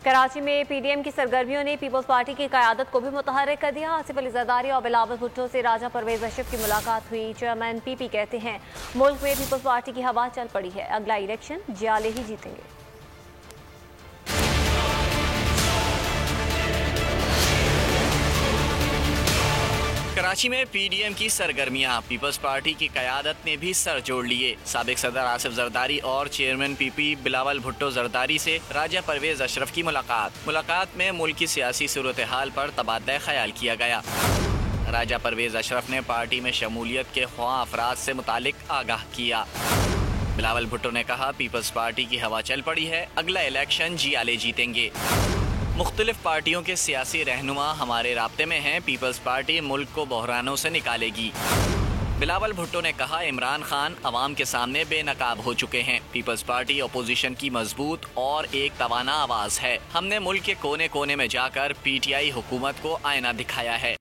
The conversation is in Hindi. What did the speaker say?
कराची में पीडीएम की सरगर्मियों ने पीपल्स पार्टी की क़यादत को भी मुतहर्रिक कर दिया। आसिफ अली जरदारी और बिलावल भुट्टो से राजा परवेज अशरफ की मुलाकात हुई। चेयरमैन पीपी कहते हैं मुल्क में पीपल्स पार्टी की हवा चल पड़ी है, अगला इलेक्शन जियाले ही जीतेंगे। कराची में पीडीएम की सरगर्मियां, पीपल्स पार्टी की क़यादत ने भी सर जोड़ लिए। साबिक सदर आसिफ जरदारी और चेयरमैन पीपी बिलावल भुट्टो जरदारी से राजा परवेज अशरफ की मुलाकात में मुल्क की सियासी सूरत हाल पर तबादला ख्याल किया गया। राजा परवेज अशरफ ने पार्टी में शमूलियत के ख्वाह अफराद से मुतालिक आगाह किया। बिलावल भुट्टो ने कहा पीपल्स पार्टी की हवा चल पड़ी है, अगला इलेक्शन जियाले जीतेंगे। मुख्तलिफ पार्टियों के सियासी रहनुमा हमारे राब्ते में हैं, पीपल्स पार्टी मुल्क को बहरानों से निकालेगी। बिलावल भुट्टो ने कहा इमरान खान अवाम के सामने बेनकाब हो चुके हैं। पीपल्स पार्टी अपोजिशन की मजबूत और एक तवाना आवाज़ है। हमने मुल्क के कोने कोने में जाकर पीटीआई हुकूमत को आईना दिखाया है।